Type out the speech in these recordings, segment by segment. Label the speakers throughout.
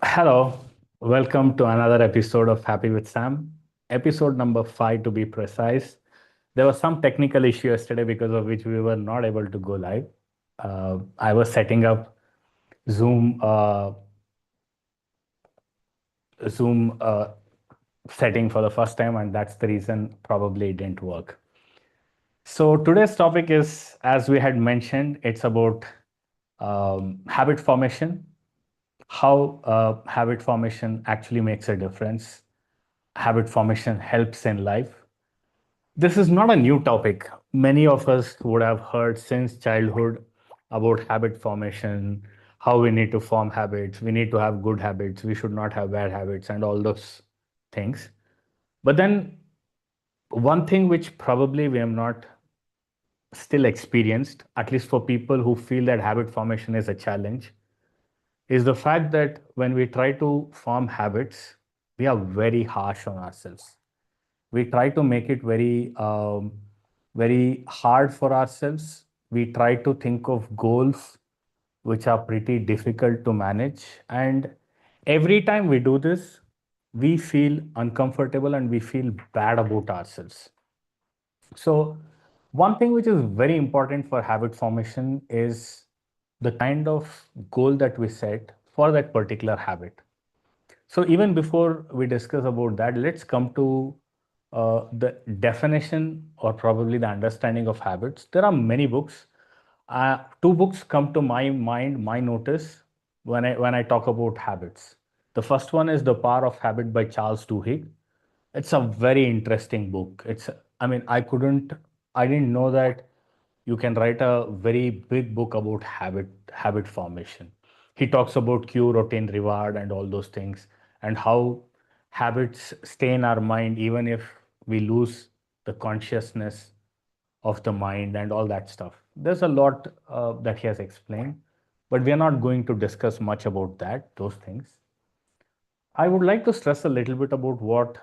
Speaker 1: Hello, welcome to another episode of Happy with Sam, episode number 5 to be precise. There was some technical issue yesterday because of which we were not able to go live. I was setting up Zoom Zoom setting for the first time, and that's the reason probably it didn't work. So today's topic is, as we had mentioned, it's about habit formation, how habit formation actually makes a difference. Habit formation helps in life. This is not a new topic. Many of us would have heard since childhood about habit formation, how we need to form habits, we need to have good habits, we should not have bad habits, and all those things. But then, one thing which probably we have not still experienced, at least for people who feel that habit formation is a challenge, is the fact that when we try to form habits, we are very harsh on ourselves. We try to make it very hard for ourselves. We try to think of goals which are pretty difficult to manage, and every time we do this, we feel uncomfortable and we feel bad about ourselves. So one thing which is very important for habit formation is the kind of goal that we set for that particular habit. So even before we discuss about that, let's come to the definition or probably the understanding of habits. There are many books. Two books come to my mind, my notice when I talk about habits. The first one is The Power of Habit by Charles Duhigg. It's a very interesting book. I mean, I didn't know that you can write a very big book about habit formation. He talks about cue, routine, reward, and all those things, and how habits stay in our mind even if we lose the consciousness of the mind and all that stuff. There's a lot that he has explained, but we are not going to discuss much about those things. I would like to stress a little bit about what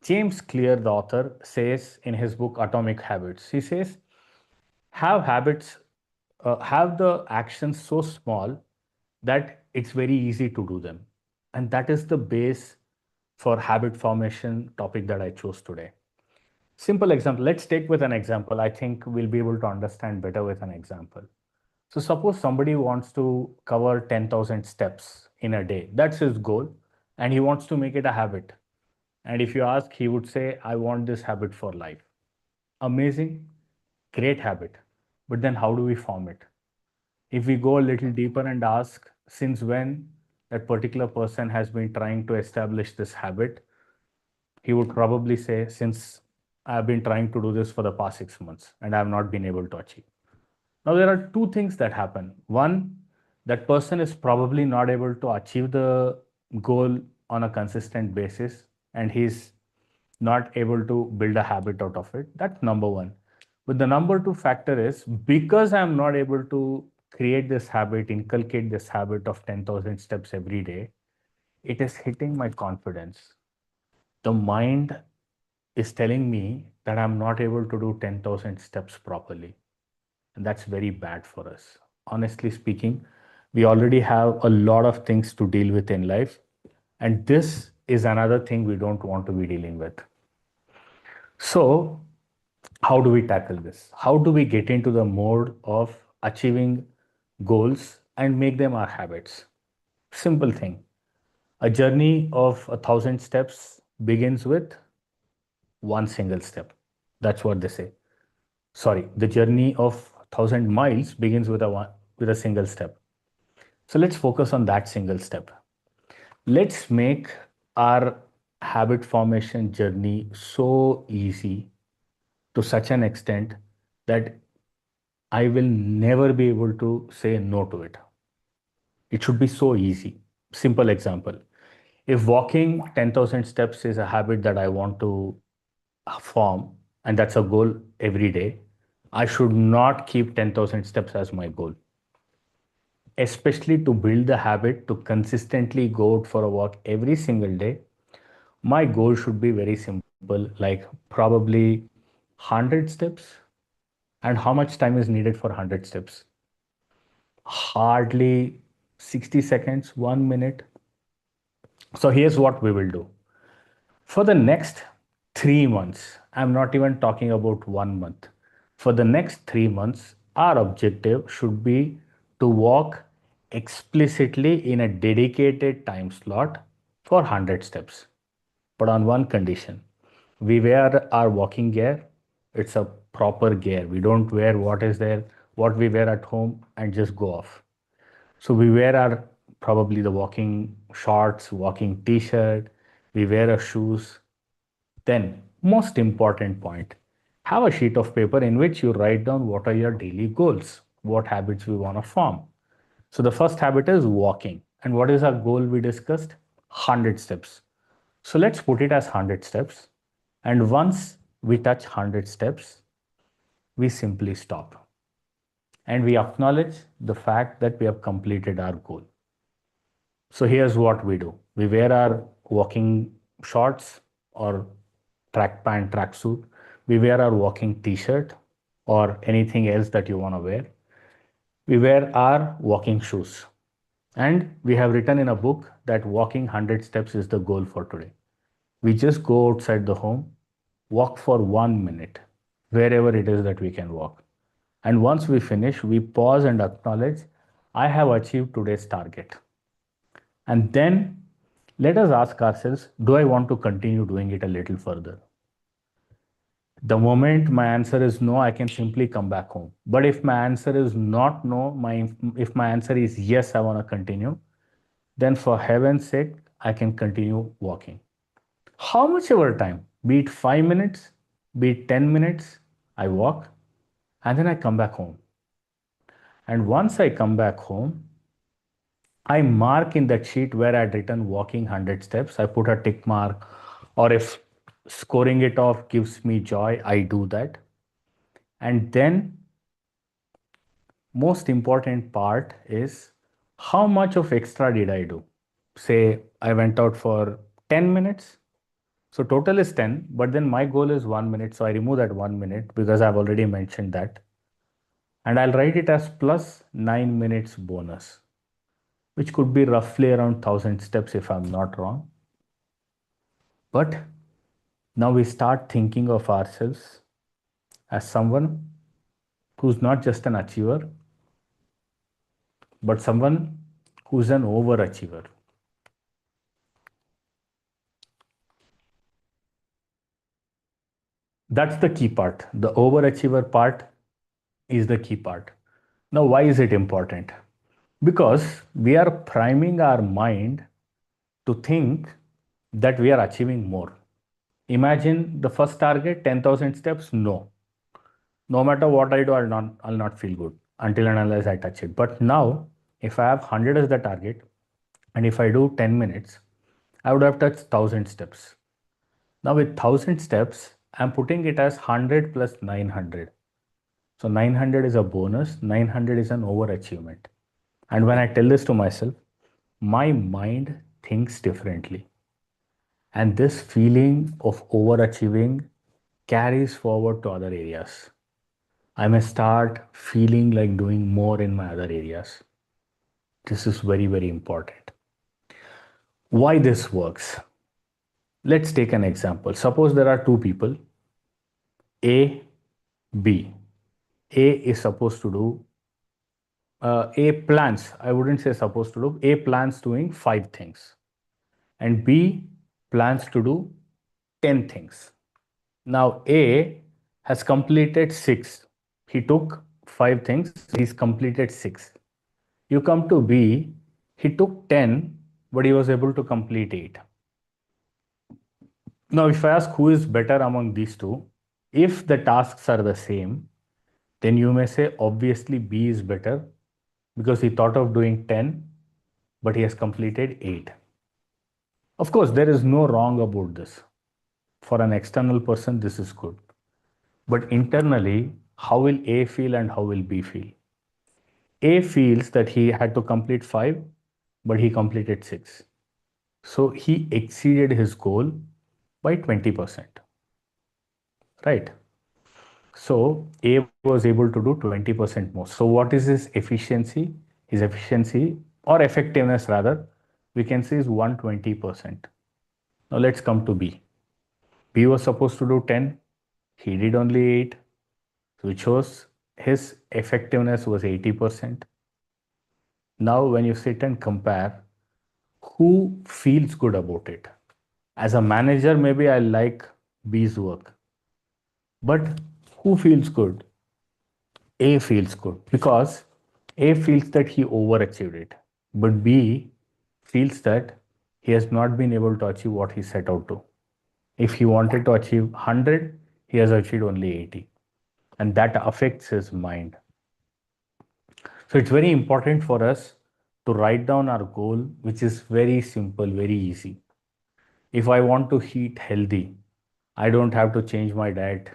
Speaker 1: James Clear, the author, says in his book Atomic Habits. He says, have the actions so small that it's very easy to do them. And that is the base for habit formation topic that I chose today. Simple example. Let's take with an example. I think we'll be able to understand better with an example. So suppose somebody wants to cover 10,000 steps in a day. That's his goal. And he wants to make it a habit. And if you ask, he would say, I want this habit for life. Amazing, great habit. But then how do we form it? If we go a little deeper and ask, since when that particular person has been trying to establish this habit, he would probably say, since I've been trying to do this for the past 6 months and I have not been able to achieve. Now, there are two things that happen. One, that person is probably not able to achieve the goal on a consistent basis, and he's not able to build a habit out of it. That's number one. But the number two factor is, because I'm not able to create this habit, inculcate this habit of 10,000 steps every day, it is hitting my confidence. The mind is telling me that I'm not able to do 10,000 steps properly. And that's very bad for us. Honestly speaking, we already have a lot of things to deal with in life. And this is another thing we don't want to be dealing with. So, how do we tackle this? How do we get into the mode of achieving goals and make them our habits? Simple thing. A journey of 1,000 steps begins with one single step. That's what they say. Sorry, the journey of 1,000 miles begins with a single step. So let's focus on that single step. Let's make our habit formation journey so easy to such an extent that I will never be able to say no to it. It should be so easy. Simple example. If walking 10,000 steps is a habit that I want to form, and that's a goal every day, I should not keep 10,000 steps as my goal. Especially to build the habit to consistently go out for a walk every single day, my goal should be very simple, like probably 100 steps. And how much time is needed for 100 steps? Hardly 60 seconds, 1 minute. So here's what we will do. For the next 3 months, I'm not even talking about 1 month. For the next 3 months, our objective should be to walk explicitly in a dedicated time slot for 100 steps. But on one condition, we wear our walking gear. It's a proper gear. We don't wear what is there, what we wear at home and just go off. So we wear our probably the walking shorts, walking t-shirt, we wear our shoes. Then, most important point, have a sheet of paper in which you write down what are your daily goals, what habits we want to form. So the first habit is walking. And what is our goal we discussed? 100 steps. So let's put it as 100 steps. And once we touch 100 steps, we simply stop. And we acknowledge the fact that we have completed our goal. So here's what we do. We wear our walking shorts or track pant, track suit. We wear our walking t-shirt or anything else that you want to wear. We wear our walking shoes. And we have written in a book that walking 100 steps is the goal for today. We just go outside the home, walk for 1 minute, wherever it is that we can walk. And once we finish, we pause and acknowledge, I have achieved today's target. And then let us ask ourselves, do I want to continue doing it a little further? The moment my answer is no, I can simply come back home. But if my answer is not no, if my answer is yes, I want to continue, then for heaven's sake, I can continue walking. How much ever time, be it 5 minutes, be it 10 minutes, I walk and then I come back home. And once I come back home, I mark in that sheet where I'd written walking 100 steps. I put a tick mark, or if scoring it off gives me joy, I do that. And then, most important part is how much of extra did I do? Say I went out for 10 minutes. So total is 10, but then my goal is 1 minute. So I remove that 1 minute because I've already mentioned that. And I'll write it as plus 9 minutes bonus, which could be roughly around 1000 steps if I'm not wrong. But now we start thinking of ourselves as someone who's not just an achiever, but someone who's an overachiever. That's the key part. The overachiever part is the key part. Now, why is it important? Because we are priming our mind to think that we are achieving more. Imagine the first target 10,000 steps. No. No matter what I do, I'll not feel good until and unless I touch it. But now, if I have 100 as the target, and if I do 10 minutes, I would have touched 1000 steps. Now, with 1000 steps, I'm putting it as 100 plus 900. So 900 is a bonus, 900 is an overachievement. And when I tell this to myself, my mind thinks differently. And this feeling of overachieving carries forward to other areas. I may start feeling like doing more in my other areas. This is very, very important. Why this works? Let's take an example. Suppose there are two people, A, B. A is supposed to do, A plans, I wouldn't say supposed to do, A plans doing 5 things, and B plans to do 10 things. Now, A has completed 6. He took 5 things, he's completed 6. You come to B, he took 10, but he was able to complete 8. Now, if I ask who is better among these two, if the tasks are the same, then you may say obviously B is better because he thought of doing 10, but he has completed 8. Of course, there is no wrong about this. For an external person, this is good. But internally, how will A feel and how will B feel? A feels that he had to complete 5, but he completed 6. So he exceeded his goal by 20%. Right? So A was able to do 20% more. So what is his efficiency? His efficiency or effectiveness rather we can say is 120%. Now let's come to B. B was supposed to do 10, he did only 8, which shows his effectiveness was 80%. Now, when you sit and compare, who feels good about it? As a manager, maybe I like B's work, but who feels good? A feels good because A feels that he overachieved it, but B feels that he has not been able to achieve what he set out to. If he wanted to achieve 100, he has achieved only 80, and that affects his mind. So it's very important for us to write down our goal, which is very simple, very easy. If I want to eat healthy, I don't have to change my diet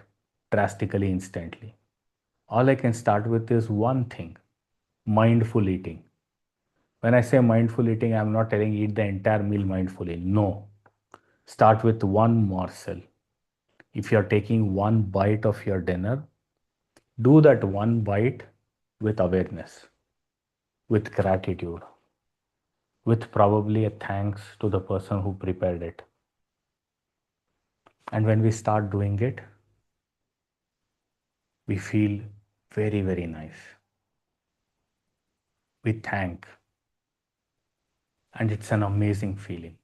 Speaker 1: drastically instantly. All I can start with is one thing: mindful eating. When I say mindful eating, I'm not telling eat the entire meal mindfully. No. Start with one morsel. If you're taking one bite of your dinner, do that one bite with awareness, with gratitude, with probably a thanks to the person who prepared it. And when we start doing it, we feel very, very nice. We thank, and it's an amazing feeling.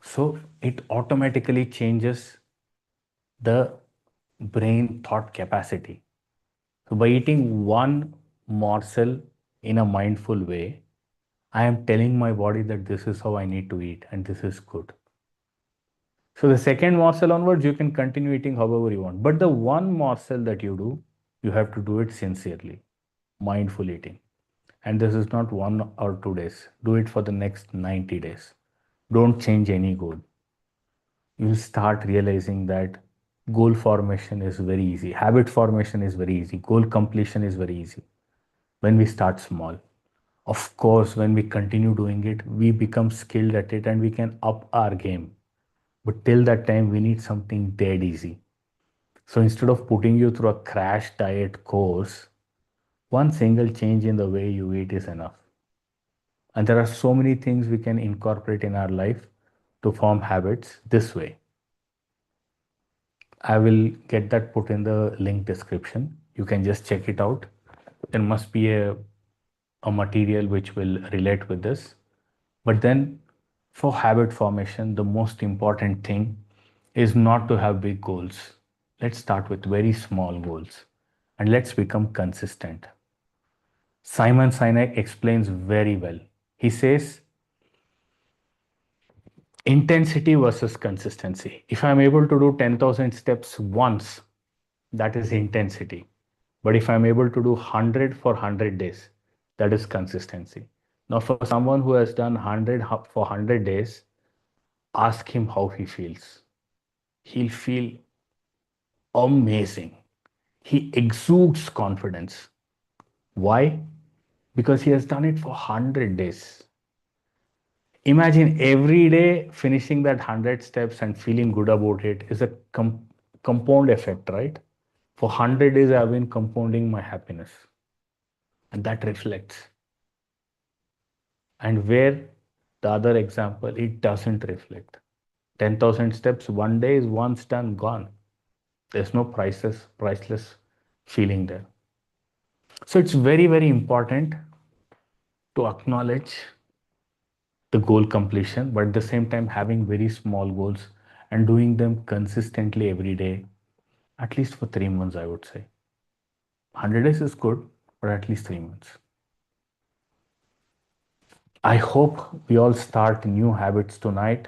Speaker 1: So it automatically changes the brain thought capacity. So by eating one morsel in a mindful way, I am telling my body that this is how I need to eat and this is good. So the second morsel onwards, you can continue eating however you want. But the one morsel that you do, you have to do it sincerely, mindful eating. And this is not 1 or 2 days. Do it for the next 90 days. Don't change any goal. You'll start realizing that goal formation is very easy. Habit formation is very easy. Goal completion is very easy when we start small. Of course, when we continue doing it, we become skilled at it and we can up our game. But till that time, we need something dead easy. So instead of putting you through a crash diet course, one single change in the way you eat is enough. And there are so many things we can incorporate in our life to form habits this way. I will get that put in the link description. You can just check it out. There must be a material which will relate with this. But then for habit formation, the most important thing is not to have big goals. Let's start with very small goals and let's become consistent. Simon Sinek explains very well. He says intensity versus consistency. If I'm able to do 10,000 steps once, that is intensity. But if I'm able to do 100 for 100 days, that is consistency. Now, for someone who has done 100 for 100 days, ask him how he feels. He'll feel amazing. He exudes confidence. Why? Because he has done it for 100 days. Imagine every day finishing that 100 steps and feeling good about it is a compound effect, right? For 100 days, I've been compounding my happiness, and that reflects. And where the other example, it doesn't reflect. 10,000 steps, one day is once done, gone. There's no priceless feeling there. So it's very, very important to acknowledge the goal completion, but at the same time having very small goals and doing them consistently every day, at least for 3 months, I would say. 100 days is good, but at least 3 months. I hope we all start new habits tonight.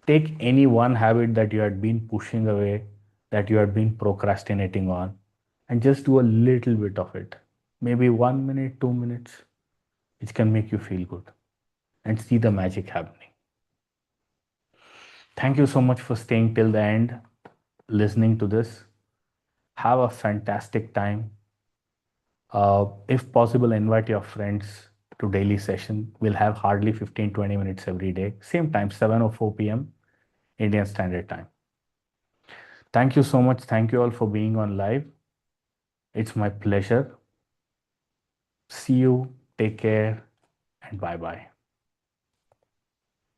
Speaker 1: Take any one habit that you had been pushing away, that you had been procrastinating on, and just do a little bit of it. Maybe 1 minute, 2 minutes, which can make you feel good and see the magic happening. Thank you so much for staying till the end, listening to this. Have a fantastic time. If possible, invite your friends to daily session. We'll have hardly 15-20 minutes every day. Same time, 7 or 4 p.m. Indian Standard Time. Thank you so much. Thank you all for being on live. It's my pleasure. See you. Take care and bye bye.